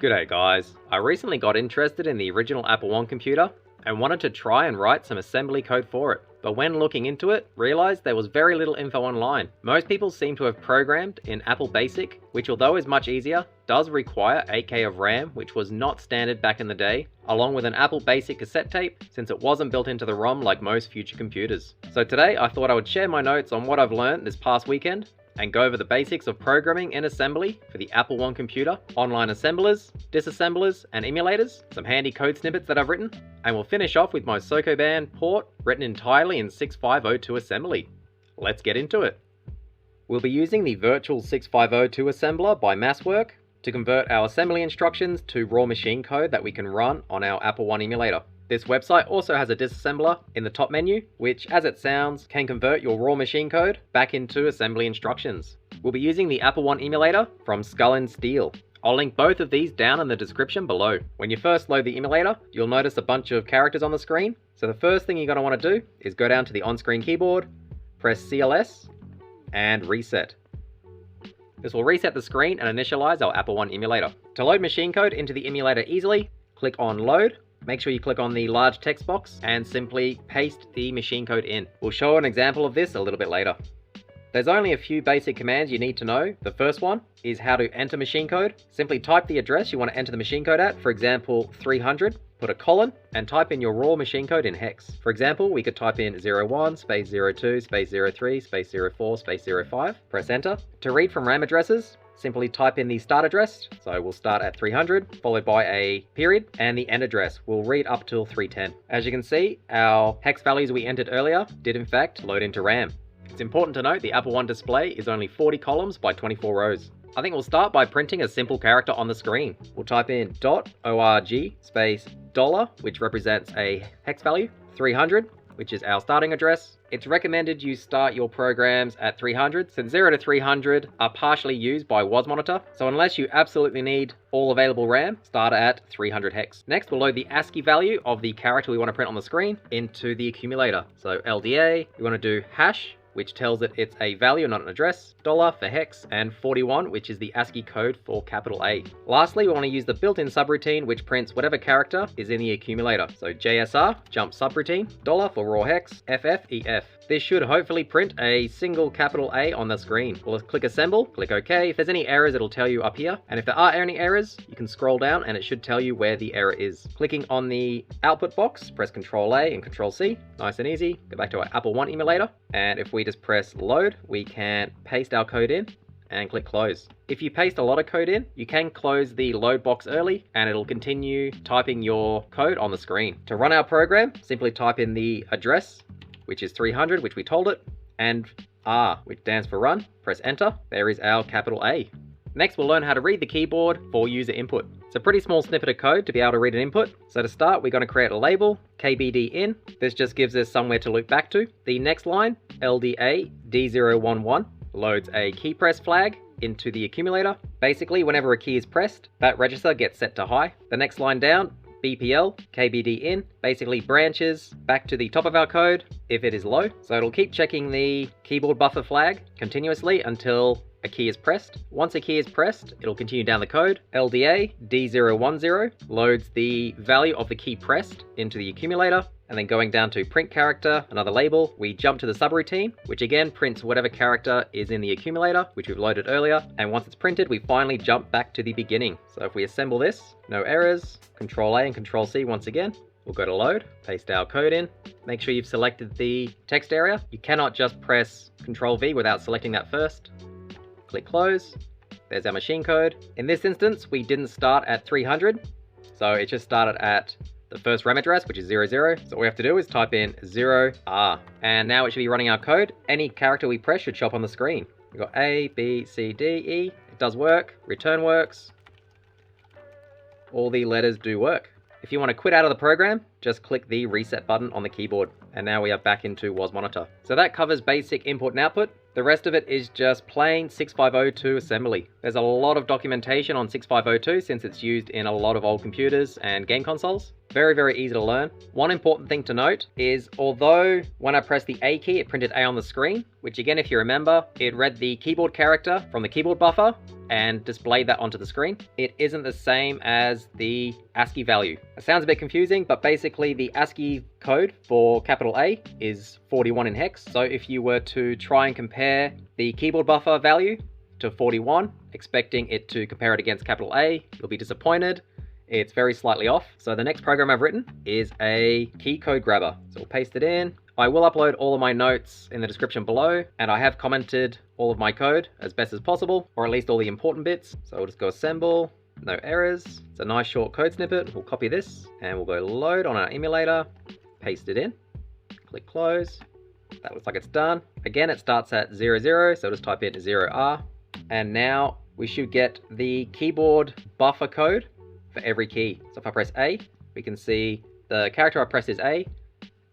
G'day guys, I recently got interested in the original Apple I computer and wanted to try and write some assembly code for it. But when looking into it, realized there was very little info online. Most people seem to have programmed in Apple Basic, which although is much easier, does require 8K of RAM, which was not standard back in the day, along with an Apple Basic cassette tape, since it wasn't built into the ROM like most future computers. So today I thought I would share my notes on what I've learned this past weekend, and go over the basics of programming in assembly for the Apple I computer, online assemblers, disassemblers, and emulators, some handy code snippets that I've written, and we'll finish off with my Sokoban port written entirely in 6502 assembly. Let's get into it. We'll be using the virtual 6502 assembler by Masswork to convert our assembly instructions to raw machine code that we can run on our Apple I emulator. This website also has a disassembler in the top menu, which, as it sounds, can convert your raw machine code back into assembly instructions. We'll be using the Apple I emulator from Skull and Steel. I'll link both of these down in the description below. When you first load the emulator, you'll notice a bunch of characters on the screen. So the first thing you're going to want to do is go down to the on-screen keyboard, press CLS, and reset. This will reset the screen and initialize our Apple I emulator. To load machine code into the emulator easily, click on Load. Make sure you click on the large text box and simply paste the machine code in. We'll show an example of this a little bit later. There's only a few basic commands you need to know. The first one is how to enter machine code. Simply type the address you want to enter the machine code at, for example 300, put a colon, and type in your raw machine code in hex. For example, we could type in 01 space 02 space 03 space 04 space 05, press enter. To read from RAM addresses, simply type in the start address, so we'll start at 300, followed by a period, and the end address. We'll read up till 310. As you can see, our hex values we entered earlier did in fact load into RAM. It's important to note the Apple I display is only 40 columns by 24 rows. I think we'll start by printing a simple character on the screen. We'll type in .org space $, which represents a hex value, 300, which is our starting address. It's recommended you start your programs at 300, since 0 to 300 are partially used by WOS monitor, so unless you absolutely need all available RAM, start at 300 hex. Next, we'll load the ASCII value of the character we want to print on the screen into the accumulator. So LDA, we want to do hash, which tells it it's a value, not an address, $ for hex, and 41, which is the ASCII code for capital A. Lastly, we want to use the built-in subroutine, which prints whatever character is in the accumulator. So JSR, jump subroutine, $ for raw hex, FFEF. This should hopefully print a single capital A on the screen. We'll click assemble, click OK. If there's any errors, it'll tell you up here. And if there are any errors, you can scroll down and it should tell you where the error is. Clicking on the output box, press Ctrl A and Ctrl C. Nice and easy. Go back to our Apple I emulator. And if we just press load, we can paste our code in and click close. If you paste a lot of code in, you can close the load box early and it'll continue typing your code on the screen. To run our program, simply type in the address, which is 300, which we told it, and R, which stands for run. Press enter. There is our capital A. Next, we'll learn how to read the keyboard for user input. It's a pretty small snippet of code to be able to read an input. So to start, we're going to create a label, KBD in. This just gives us somewhere to loop back to. The next line, LDA D011, loads a key press flag into the accumulator. Basically, whenever a key is pressed, that register gets set to high. The next line down, BPL, KBD in, basically branches back to the top of our code if it is low. So it'll keep checking the keyboard buffer flag continuously until a key is pressed. Once a key is pressed, it'll continue down the code. LDA D010 loads the value of the key pressed into the accumulator. And then going down to print character, another label, we jump to the subroutine, which again prints whatever character is in the accumulator, which we've loaded earlier. And once it's printed, we finally jump back to the beginning. So if we assemble this, no errors, Control A and Control C once again. We'll go to load, paste our code in. Make sure you've selected the text area. You cannot just press Control V without selecting that first. Click close. There's our machine code. In this instance, we didn't start at 300. So it just started at the first RAM address, which is 00. So all we have to do is type in 0R. And now it should be running our code. Any character we press should show up on the screen. We've got A, B, C, D, E. It does work. Return works. All the letters do work. If you want to quit out of the program, just click the reset button on the keyboard. And now we are back into WOS monitor. So that covers basic input and output. The rest of it is just plain 6502 assembly. There's a lot of documentation on 6502 since it's used in a lot of old computers and game consoles. Very, very easy to learn. One important thing to note is, although when I pressed the A key, it printed A on the screen, which again, if you remember, it read the keyboard character from the keyboard buffer and displayed that onto the screen. It isn't the same as the ASCII value. It sounds a bit confusing, but basically the ASCII code for capital A is 41 in hex. So if you were to try and compare the keyboard buffer value to 41, expecting it to compare it against capital A, you'll be disappointed. It's very slightly off. So the next program I've written is a key code grabber. So we'll paste it in. I will upload all of my notes in the description below, and I have commented all of my code as best as possible, or at least all the important bits. So we'll just go assemble, no errors. It's a nice short code snippet. We'll copy this and we'll go load on our emulator, paste it in, click close. That looks like it's done. Again, it starts at 00, so just type in 0R. And now we should get the keyboard buffer code for every key. So if I press A, we can see the character I press is A,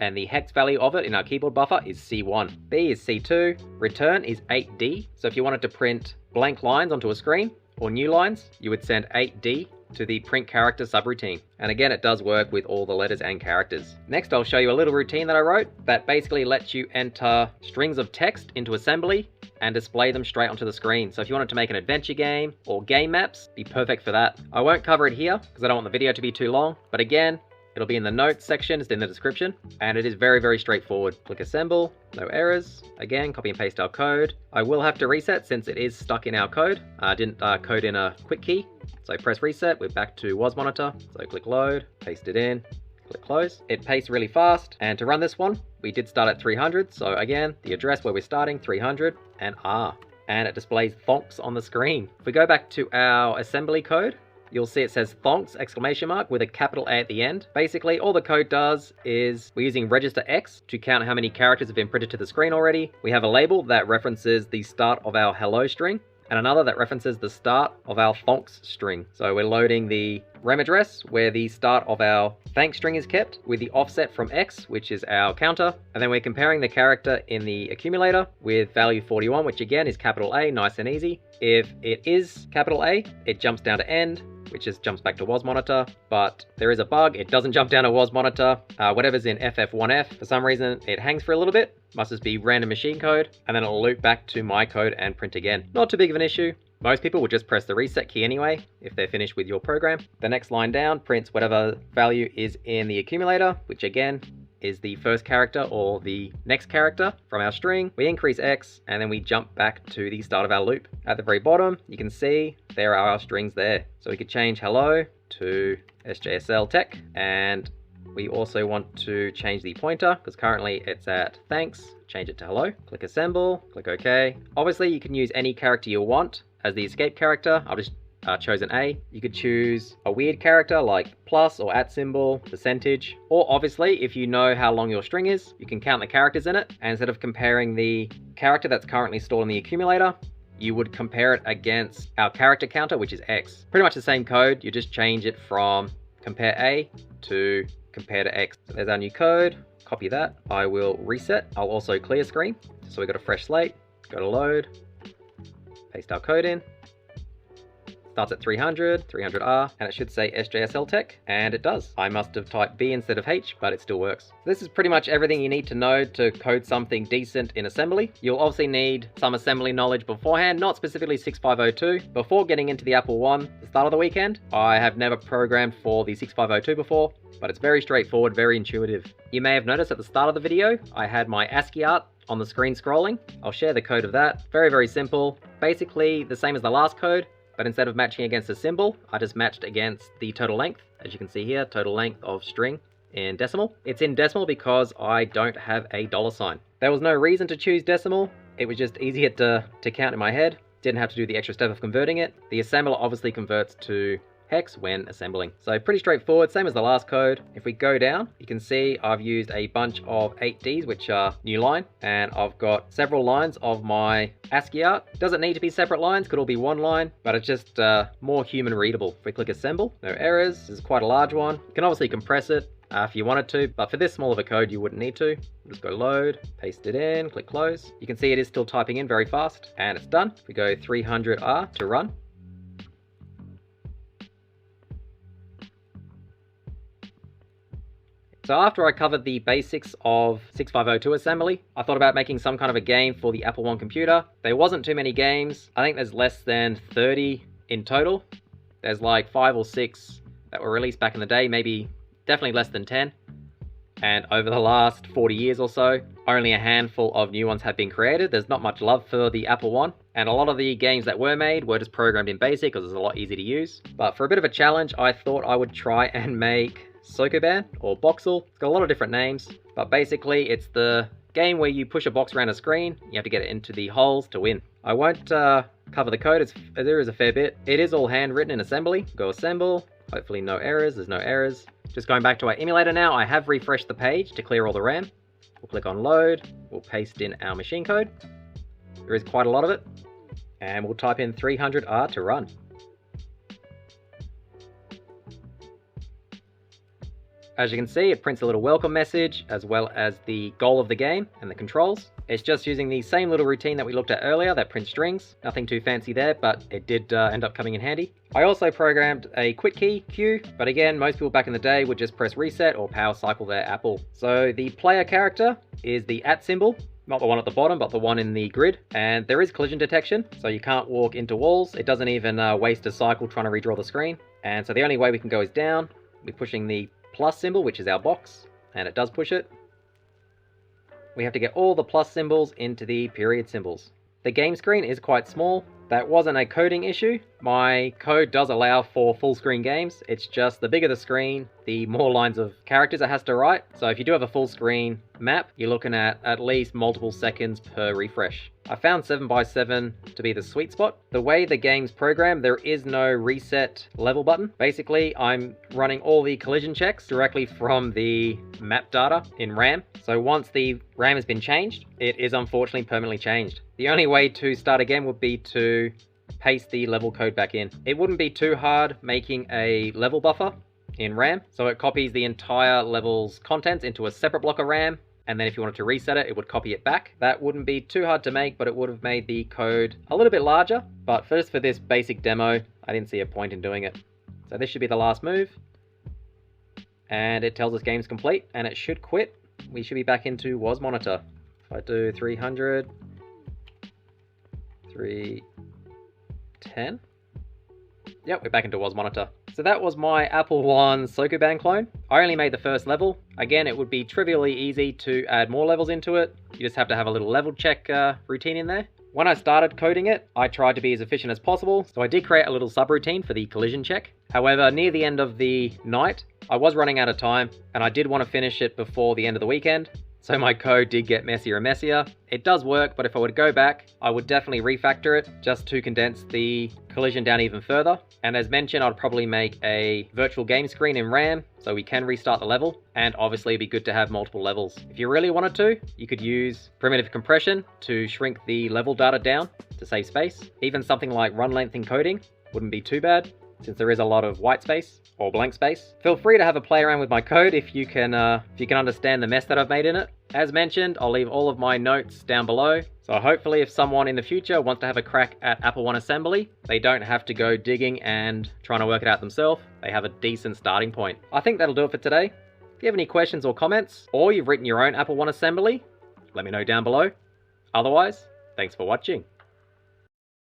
and the hex value of it in our keyboard buffer is C1. B is C2, return is 8D. So if you wanted to print blank lines onto a screen, or new lines, you would send 8D to the print character subroutine. And again, it does work with all the letters and characters. Next, I'll show you a little routine that I wrote that basically lets you enter strings of text into assembly and display them straight onto the screen. So if you wanted to make an adventure game or game maps, be perfect for that. I won't cover it here because I don't want the video to be too long, but again, it'll be in the notes section, it's in the description, and it is very, very straightforward. Click assemble, no errors. Again, copy and paste our code. I will have to reset since it is stuck in our code. I didn't code in a quick key. So press reset, we're back to was monitor. So click load, paste it in, click close. It pastes really fast, and to run this one, we did start at 300. So again, the address where we're starting, 300 and R. And it displays thonks on the screen. If we go back to our assembly code, you'll see it says thonks exclamation mark with a capital A at the end. Basically, all the code does is we're using register X to count how many characters have been printed to the screen already. We have a label that references the start of our hello string, and another that references the start of our thonks string. So we're loading the rem address where the start of our thanks string is kept with the offset from X, which is our counter. And then we're comparing the character in the accumulator with value 41, which again is capital A, nice and easy. If it is capital A, it jumps down to end, which just jumps back to was monitor, but there is a bug. It doesn't jump down to was monitor. Whatever's in FF1F, for some reason, it hangs for a little bit. Must just be random machine code, and then it'll loop back to my code and print again. Not too big of an issue. Most people will just press the reset key anyway, if they're finished with your program. The next line down prints whatever value is in the accumulator, which again, is the first character or the next character from our string. We increase X and then we jump back to the start of our loop. At the very bottom, you can see there are our strings there. So we could change hello to SJSL tech, and we also want to change the pointer because currently it's at thanks. Change it to hello. Click assemble, click OK. Obviously, you can use any character you want as the escape character. I've just chosen A. You could choose a weird character like plus or at symbol, percentage, or obviously if you know how long your string is, you can count the characters in it, and instead of comparing the character that's currently stored in the accumulator, you would compare it against our character counter, which is X. Pretty much the same code, you just change it from compare A to compare to X. So there's our new code, copy that. I will reset. I'll also clear screen, so we've got a fresh slate. Go to load, paste our code in. Starts at 300, 300R, and it should say SJSL tech, and it does. I must have typed B instead of H, but it still works. This is pretty much everything you need to know to code something decent in assembly. You'll obviously need some assembly knowledge beforehand, not specifically 6502. Before getting into the Apple I, the start of the weekend, I have never programmed for the 6502 before, but it's very straightforward, very intuitive. You may have noticed at the start of the video, I had my Ascii Art on the screen scrolling. I'll share the code of that. Very, very simple. Basically the same as the last code, but instead of matching against a symbol, I just matched against the total length. As you can see here, total length of string in decimal. It's in decimal because I don't have a $sign. There was no reason to choose decimal. It was just easier to count in my head. Didn't have to do the extra step of converting it. The assembler obviously converts to hex when assembling. So pretty straightforward, same as the last code. If we go down, you can see I've used a bunch of 8Ds, which are new line, and I've got several lines of my Ascii art. It doesn't need to be separate lines, could all be one line, but it's just more human readable. If we click assemble, no errors. This is quite a large one. You can obviously compress it if you wanted to, but for this small of a code, you wouldn't need to. Just go load, paste it in, click close. You can see it is still typing in very fast, and it's done. If we go 300R to run, So after I covered the basics of 6502 assembly, I thought about making some kind of a game for the Apple I computer. There wasn't too many games. I think there's less than 30 in total. There's like 5 or 6 that were released back in the day, maybe definitely less than 10. And over the last 40 years or so, only a handful of new ones have been created. There's not much love for the Apple I, and a lot of the games that were made were just programmed in BASIC because it's a lot easier to use. But for a bit of a challenge, I thought I would try and make Sokoban, or Boxxle. It's got a lot of different names, but basically it's the game where you push a box around a screen, you have to get it into the holes to win. I won't cover the code, there is a fair bit. It is all handwritten in assembly. Go assemble, hopefully no errors, there's no errors. Just going back to our emulator now, I have refreshed the page to clear all the RAM. We'll click on load, we'll paste in our machine code. There is quite a lot of it. And we'll type in 300R to run. As you can see, it prints a little welcome message, as well as the goal of the game and the controls. It's just using the same little routine that we looked at earlier that prints strings. Nothing too fancy there, but it did end up coming in handy. I also programmed a quit key queue, but again, most people back in the day would just press reset or power cycle their Apple. So the player character is the @ symbol, not the one at the bottom, but the one in the grid. And there is collision detection, so you can't walk into walls. It doesn't even waste a cycle trying to redraw the screen. And so the only way we can go is down. We're pushing the plus symbol, which is our box, and it does push it. We have to get all the plus symbols into the period symbols. The game screen is quite small. That wasn't a coding issue. My code does allow for full screen games. It's just the bigger the screen, the more lines of characters it has to write. So if you do have a full screen map, you're looking at least multiple seconds per refresh. I found 7x7 to be the sweet spot. The way the game's programmed, there is no reset level button. Basically, I'm running all the collision checks directly from the map data in RAM. So once the RAM has been changed, it is unfortunately permanently changed. The only way to start again would be to paste the level code back in. It wouldn't be too hard making a level buffer in RAM. So it copies the entire level's contents into a separate block of RAM. And then if you wanted to reset it, it would copy it back. That wouldn't be too hard to make, but it would have made the code a little bit larger. But first, for this basic demo, I didn't see a point in doing it. So this should be the last move. And it tells us game's complete, and it should quit. We should be back into WAS monitor. If I do 300, 310. Yep, we're back into WAS monitor. So that was my Apple I Sokoban clone. I only made the first level. Again, it would be trivially easy to add more levels into it. You just have to have a little level check routine in there. When I started coding it, I tried to be as efficient as possible, so I did create a little subroutine for the collision check. However, near the end of the night, I was running out of time, and I did want to finish it before the end of the weekend. So my code did get messier and messier. It does work, but if I were to go back, I would definitely refactor it just to condense the collision down even further. And as mentioned, I'd probably make a virtual game screen in RAM so we can restart the level. And obviously it'd be good to have multiple levels. If you really wanted to, you could use primitive compression to shrink the level data down to save space. Even something like run length encoding wouldn't be too bad, since there is a lot of white space or blank space. Feel free to have a play around with my code if you can understand the mess that I've made in it. As mentioned, I'll leave all of my notes down below. So hopefully if someone in the future wants to have a crack at Apple I assembly, they don't have to go digging and trying to work it out themselves. They have a decent starting point. I think that'll do it for today. If you have any questions or comments, or you've written your own Apple I assembly, let me know down below. Otherwise, thanks for watching.